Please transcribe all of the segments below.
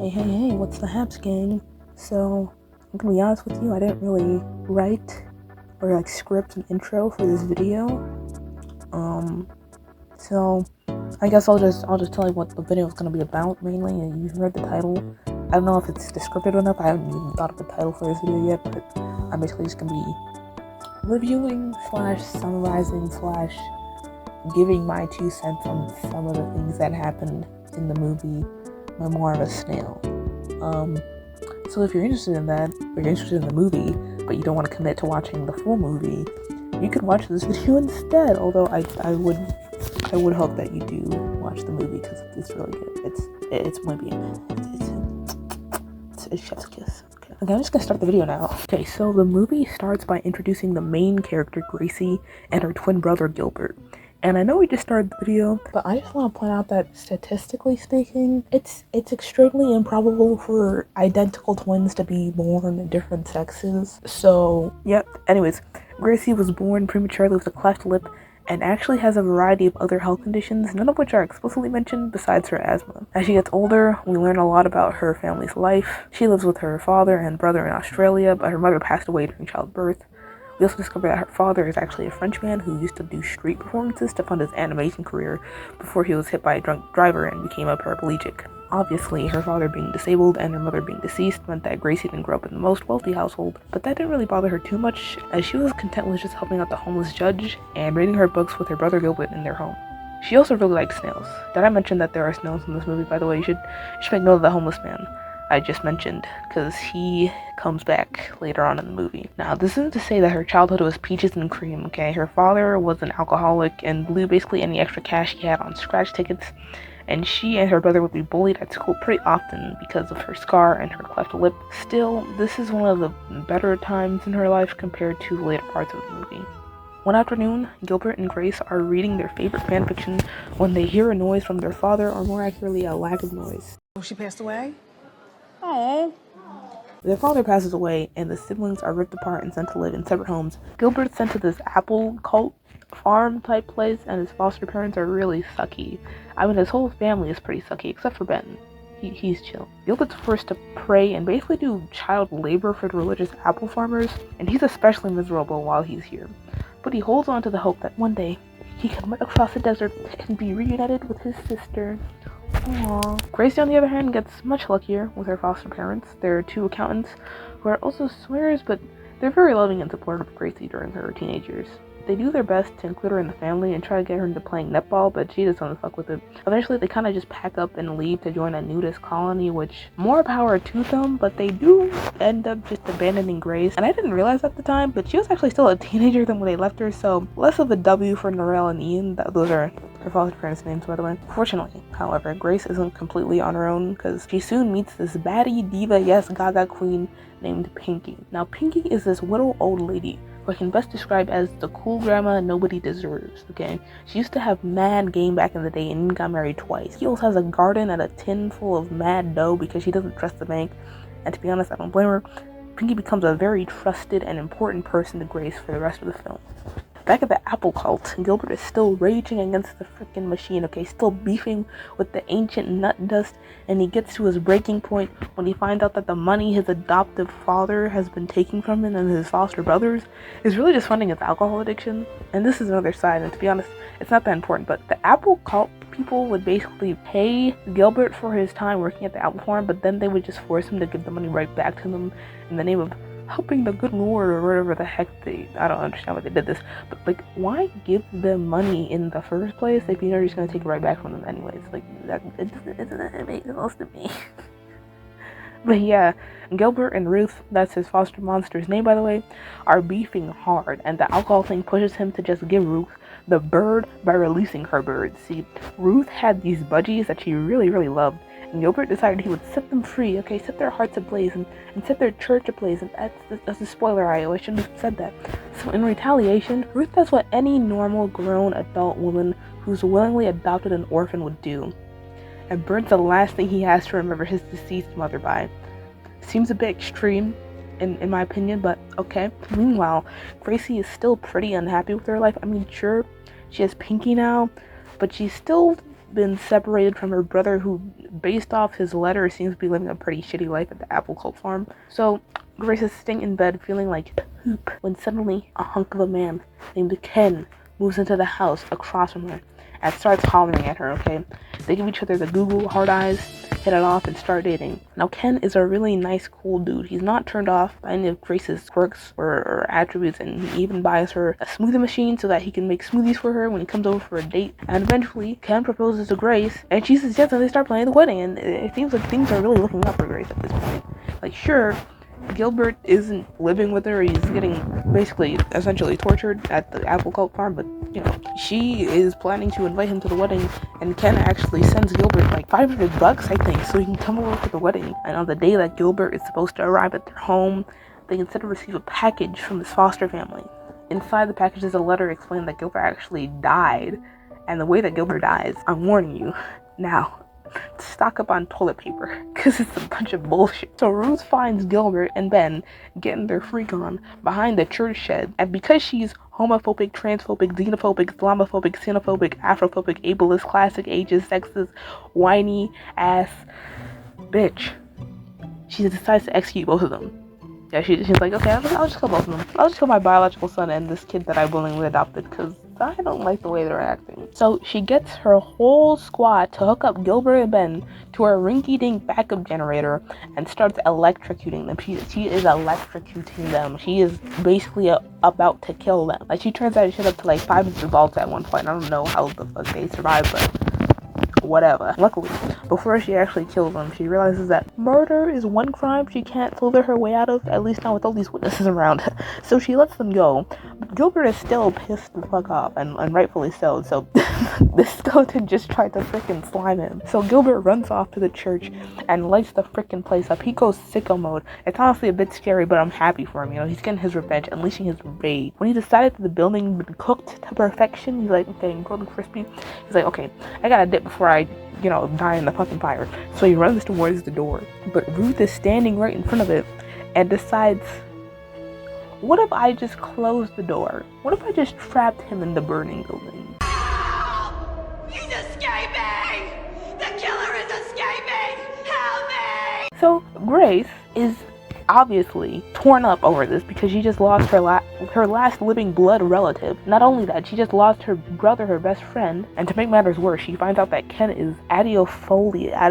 Hey, what's the haps, gang? So, I'm gonna be honest with you, I didn't really write or script an intro for this video. So I guess I'll just tell you what the video is gonna be about mainly, and you've read the title. I don't know if it's descriptive enough, I haven't even thought of a title for this video yet, but I'm basically just gonna be reviewing / summarizing / giving my 2 cents on some of the things that happened in the movie Memoir of a Snail. So if you're interested in that, or you're interested in the movie, but you don't want to commit to watching the full movie, you could watch this video instead, although I would hope that you do watch the movie, because it's really good. It's muy bien. It's chef's kiss. Okay, I'm just gonna start the video now. Okay, so the movie starts by introducing the main character, Gracie, and her twin brother, Gilbert. And I know we just started the video, but I just want to point out that statistically speaking, it's extremely improbable for identical twins to be born in different sexes. So, yep. Anyways, Gracie was born prematurely with a cleft lip and actually has a variety of other health conditions, none of which are explicitly mentioned besides her asthma. As she gets older, we learn a lot about her family's life. She lives with her father and brother in Australia, but her mother passed away during childbirth. We also discover that her father is actually a Frenchman who used to do street performances to fund his animation career before he was hit by a drunk driver and became a paraplegic. Obviously, her father being disabled and her mother being deceased meant that Gracie didn't grow up in the most wealthy household, but that didn't really bother her too much, as she was content with just helping out the homeless judge and reading her books with her brother Gilbert in their home. She also really likes snails. Did I mention that there are snails in this movie, by the way? You should make note of the homeless man I just mentioned, because he comes back later on in the movie. Now, this isn't to say that her childhood was peaches and cream, okay? Her father was an alcoholic and blew basically any extra cash he had on scratch tickets, and she and her brother would be bullied at school pretty often because of her scar and her cleft lip. Still, this is one of the better times in her life compared to the later parts of the movie. One afternoon, Gilbert and Grace are reading their favorite fanfiction when they hear a noise from their father, or more accurately, a lack of noise. Oh, she passed away? Oh. Their father passes away, and the siblings are ripped apart and sent to live in separate homes. Gilbert's sent to this apple cult farm type place, and his foster parents are really sucky. I mean, his whole family is pretty sucky, except for Ben. He's chill. Gilbert's forced to pray and basically do child labor for the religious apple farmers, and he's especially miserable while he's here. But he holds on to the hope that one day he can run across the desert and be reunited with his sister. Aww. Gracie, on the other hand, gets much luckier with her foster parents. They're 2 accountants who are also swears, but they're very loving and supportive of Gracie during her teenage years. They do their best to include her in the family and try to get her into playing netball, but she just doesn't fuck with it. Eventually, they kind of just pack up and leave to join a nudist colony, which, more power to them, but they do end up just abandoning Grace. And I didn't realize at the time, but she was actually still a teenager than when they left her, so less of a W for Norelle and Ian. Those are her foster parents' names, by the way. Fortunately, however, Grace isn't completely on her own, because she soon meets this baddie diva, yes, gaga queen named Pinky. Now, Pinky is this little old lady who I can best describe as the cool grandma nobody deserves, okay? She used to have mad game back in the day and got married twice. She also has a garden and a tin full of mad dough because she doesn't trust the bank, and to be honest, I don't blame her. Pinky becomes a very trusted and important person to Grace for the rest of the film. Back at the apple cult, Gilbert is still raging against the freaking machine, okay? Still beefing with the ancient nut dust, and he gets to his breaking point when he finds out that the money his adoptive father has been taking from him and his foster brothers is really just funding his alcohol addiction. And this is another side, and to be honest, it's not that important, but the apple cult people would basically pay Gilbert for his time working at the apple farm, but then they would just force him to give the money right back to them in the name of helping the good Lord or whatever the heck I don't understand why they did this, but why give them money in the first place if you're just gonna take it right back from them anyways? It doesn't make sense to me. But yeah, Gilbert and Ruth, that's his foster monster's name by the way, are beefing hard, and the alcohol thing pushes him to just give Ruth the bird by releasing her birds. See, Ruth had these budgies that she really loved, and Gilbert decided he would set them free, okay, set their hearts ablaze and set their church ablaze, and that's a spoiler, I shouldn't have said that. So in retaliation, Ruth does what any normal grown adult woman who's willingly adopted an orphan would do, and burns the last thing he has to remember his deceased mother by. Seems a bit extreme, in my opinion, but okay. Meanwhile, Gracie is still pretty unhappy with her life. I mean, sure, she has Pinky now, but she's still been separated from her brother, who, based off his letter, seems to be living a pretty shitty life at the apple cult farm. So Grace is sitting in bed feeling like poop when suddenly a hunk of a man named Ken moves into the house across from her and starts hollering at her, okay? They give each other the Google hard eyes, hit it off, and start dating. Now, Ken is a really nice, cool dude. He's not turned off by any of Grace's quirks or attributes, and he even buys her a smoothie machine so that he can make smoothies for her when he comes over for a date. And eventually, Ken proposes to Grace, and she says yes, and they start planning the wedding, and it seems like things are really looking up for Grace at this point. Like, sure, Gilbert isn't living with her. He's getting basically essentially tortured at the apple cult farm, but you know, she is planning to invite him to the wedding, and Ken actually sends Gilbert like $500, I think, so he can come over for the wedding. And on the day that Gilbert is supposed to arrive at their home, they instead receive a package from his foster family. Inside the package is a letter explaining that Gilbert actually died, and the way that Gilbert dies, I'm warning you now, stock up on toilet paper, because it's a bunch of bullshit. So Ruth finds Gilbert and Ben getting their freak on behind the church shed, and because she's homophobic, transphobic, xenophobic, Islamophobic, xenophobic, Afrophobic, ableist, classic, ageist, sexist, whiny ass bitch, she decides to execute both of them. Yeah, she's like, okay, I'll just kill both of them. I'll just kill my biological son and this kid that I willingly adopted, because I don't like the way they're acting. So she gets her whole squad to hook up Gilbert and Ben to her rinky-dink backup generator and starts electrocuting them. She is electrocuting them. She is basically about to kill them. Like, she turns that shit up to like 500 volts at one point. I don't know how the fuck they survive, but whatever. Luckily, before she actually kills them, she realizes that murder is one crime she can't slither her way out of, at least not with all these witnesses around. So she lets them go. But Gilbert is still pissed the fuck off, and rightfully so. So the skeleton just tried to frickin' slime him. So Gilbert runs off to the church and lights the frickin' place up. He goes sicko mode. It's honestly a bit scary, but I'm happy for him. You know, he's getting his revenge, unleashing his rage. When he decided that the building had been cooked to perfection, he's like, okay, grilled and crispy. He's like, okay, I gotta dip before I, you know, die in the fucking fire. So he runs towards the door, but Ruth is standing right in front of it and decides, what if I just closed the door? What if I just trapped him in the burning building? Help! He's escaping! The killer is escaping! Help me! So Grace is obviously torn up over this because she just lost her last living blood relative. Not only that, she just lost her brother, her best friend, and to make matters worse, she finds out that Ken is adipophilia.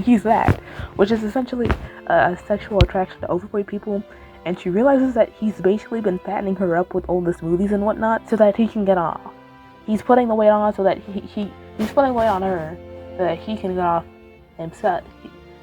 He's that, which is essentially a sexual attraction to overweight people. And she realizes that he's basically been fattening her up with all the smoothies and whatnot so that he can get off. He's putting the weight on so that he's putting weight on her so that he can get off himself.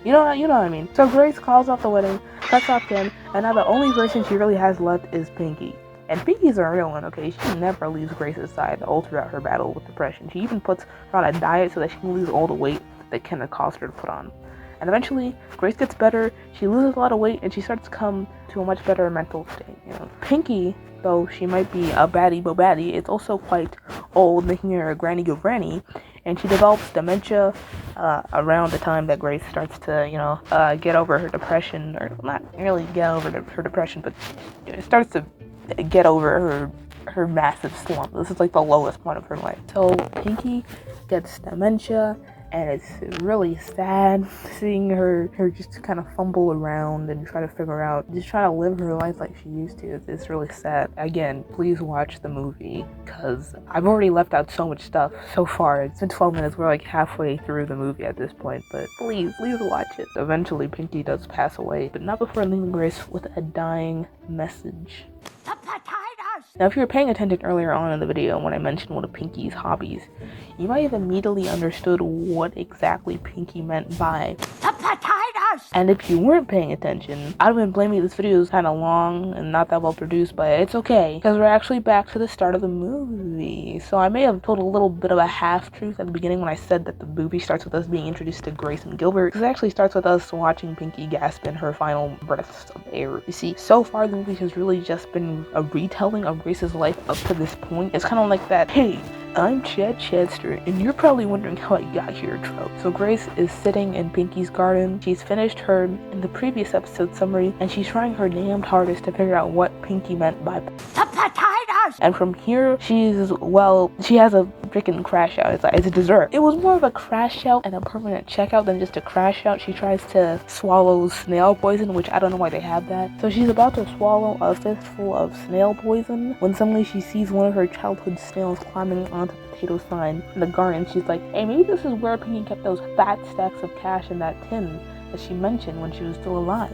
You know what I mean? So Grace calls off the wedding, cuts off Ken, and now the only person she really has left is Pinky. And Pinky's a real one, okay? She never leaves Grace's side all throughout her battle with depression. She even puts her on a diet so that she can lose all the weight that Ken had caused her to put on. And eventually, Grace gets better, she loses a lot of weight, and she starts to come to a much better mental state, you know? Pinky, though she might be a baddie bo-baddie, is also quite old, making her a granny-go-granny, and she develops dementia around the time that Grace starts to, you know, get over her depression, or not really get over her depression, but starts to get over her massive slump. This is like the lowest point of her life. So Pinky gets dementia, and it's really sad seeing her just kind of fumble around and try to figure out, just try to live her life like she used to. It's really sad. Again, please watch the movie, because I've already left out so much stuff so far. It's been 12 minutes, we're like halfway through the movie at this point, but please watch it. Eventually, Pinky does pass away, but not before leaving Grace with a dying message. Now, if you were paying attention earlier on in the video when I mentioned one of Pinky's hobbies, you might have immediately understood what exactly Pinky meant by the potatoes. And if you weren't paying attention, I'd have been blaming this video is kind of long and not that well produced, but it's okay, because we're actually back to the start of the movie. So I may have told a little bit of a half-truth at the beginning when I said that the movie starts with us being introduced to Grace and Gilbert, because it actually starts with us watching Pinky gasp in her final breaths of air. You see, so far the movie has really just been a retelling of Grace's life up to this point. It's kind of like that, hey, I'm Chad Chadster, and you're probably wondering how I got here trope. So Grace is sitting in Pinky's garden. She's finished her in the previous episode summary, and she's trying her damned hardest to figure out what Pinky meant by the potatoes. And from here, she has a freaking crash out. It's a dessert. It was more of a crash out and a permanent checkout than just a crash out. She tries to swallow snail poison, which I don't know why they have that. So she's about to swallow a fistful of snail poison when suddenly she sees one of her childhood snails climbing onto the potato sign in the garden. She's like, hey, maybe this is where Pinky kept those fat stacks of cash in that tin that she mentioned when she was still alive.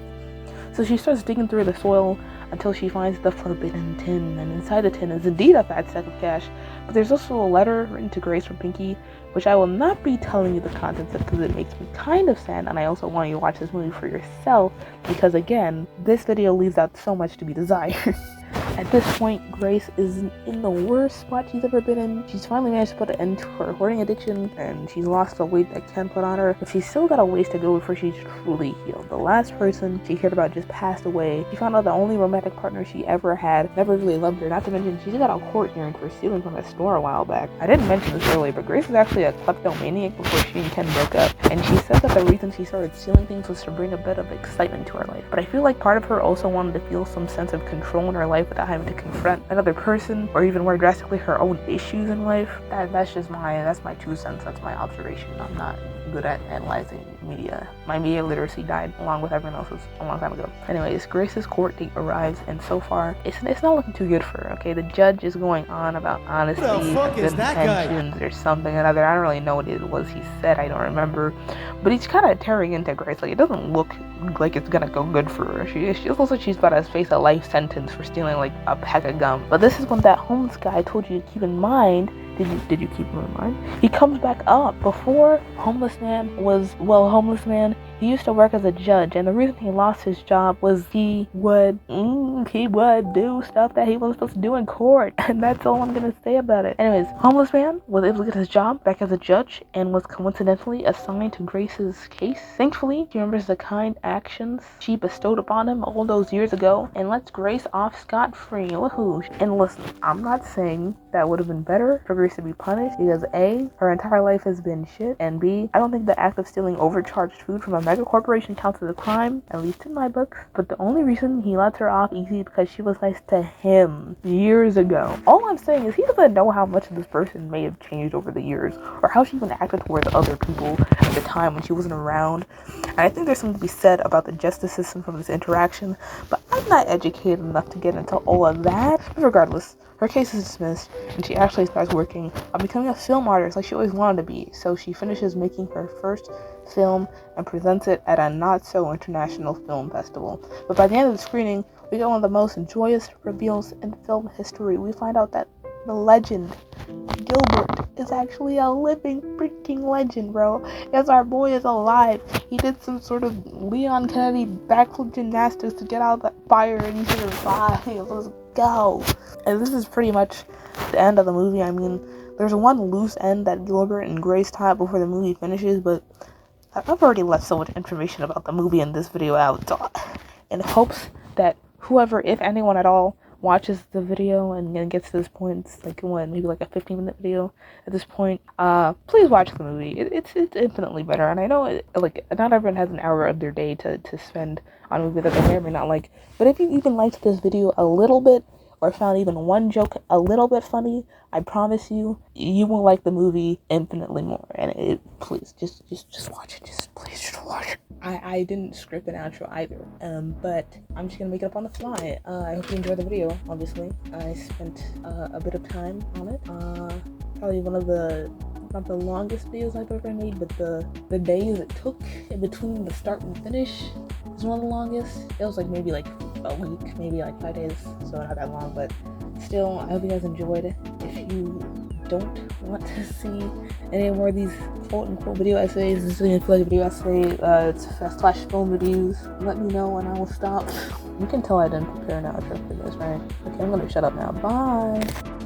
So she starts digging through the soil until she finds the forbidden tin, and inside the tin is indeed a fat stack of cash, but there's also a letter written to Grace from Pinky, which I will not be telling you the contents of because it makes me kind of sad, and I also want you to watch this movie for yourself because, again, this video leaves out so much to be desired. At this point, Grace is in the worst spot she's ever been in. She's finally managed to put an end to her hoarding addiction, and she's lost the weight that Ken put on her, but she's still got a ways to go before she's truly healed. The last person she cared about just passed away. She found out the only romantic partner she ever had never really loved her, not to mention she just got a court hearing for stealing from a store a while back. I didn't mention this earlier, but Grace was actually a kleptomaniac before she and Ken broke up, and she said that the reason she started stealing things was to bring a bit of excitement to her life. But I feel like part of her also wanted to feel some sense of control in her life without having to confront another person, or even more drastically, her own issues in life. That's my 2 cents. That's my observation. I'm not good at analyzing media. My media literacy died along with everyone else's a long time ago. Anyways, Grace's court date arrives, and so far, it's not looking too good for her, okay? The judge is going on about honesty, good intentions, or something or other. I don't really know what it was he said, I don't remember. But he's kind of tearing into Grace. Like, it doesn't look like it's gonna go good for her. She looks like she's about to face a life sentence for stealing, like, a pack of gum. But this is when that homeless guy told you to keep in mind. Did you keep him in mind? He comes back up. Before homeless man, he used to work as a judge, and the reason he lost his job was he would do stuff that he wasn't supposed to do in court, and that's all I'm gonna say about it. Anyways, homeless man was able to get his job back as a judge and was coincidentally assigned to Grace's case. Thankfully, he remembers the kind actions she bestowed upon him all those years ago and lets Grace off scot-free. Woohoo! And listen, I'm not saying that would have been better for Grace to be punished because A, her entire life has been shit, and B, I don't think the act of stealing overcharged food from a mega corporation counts as a crime, at least in my books. But the only reason he lets her off easy is because she was nice to him years ago. All I'm saying is he doesn't know how much this person may have changed over the years, or how she even acted towards other people at the time when she wasn't around. And I think there's something to be said about the justice system from this interaction, but I'm not educated enough to get into all of that. But regardless, her case is dismissed, and she actually starts working on becoming a film artist like she always wanted to be. So she finishes making her first film and presents it at a not-so-international film festival. But by the end of the screening, we get one of the most joyous reveals in film history. We find out that the legend, Gilbert, is actually a living freaking legend, bro. Yes, our boy is alive. He did some sort of Leon Kennedy backflip gymnastics to get out of that fire, and he survived. Let's go. And this is pretty much the end of the movie. I mean, there's one loose end that Gilbert and Grace tie up before the movie finishes, but I've already left so much information about the movie in this video out, in hopes that whoever, if anyone at all, watches the video and gets to this point. It's like maybe like a 15-minute video at this point. Please watch the movie. It's infinitely better, and I know like not everyone has an hour of their day to spend on a movie that they may or may not like. But if you even liked this video a little bit, or found even one joke a little bit funny, I promise you will like the movie infinitely more. And please, just watch it. Please just watch it. I didn't script an outro either, but I'm just gonna make it up on the fly. I hope you enjoyed the video. Obviously, I spent a bit of time on it. Probably one of the not the longest videos I've ever made, but the days it took in between the start and finish was one of the longest. It was like maybe like a week, maybe like 5 days, so not that long, but still, I hope you guys enjoyed it. If you don't want to see any more of these quote-unquote video essays, this is going to feel like a video essay, slash film reviews, let me know and I will stop. You can tell I didn't prepare an outro for this, right? Okay, I'm going to shut up now. Bye!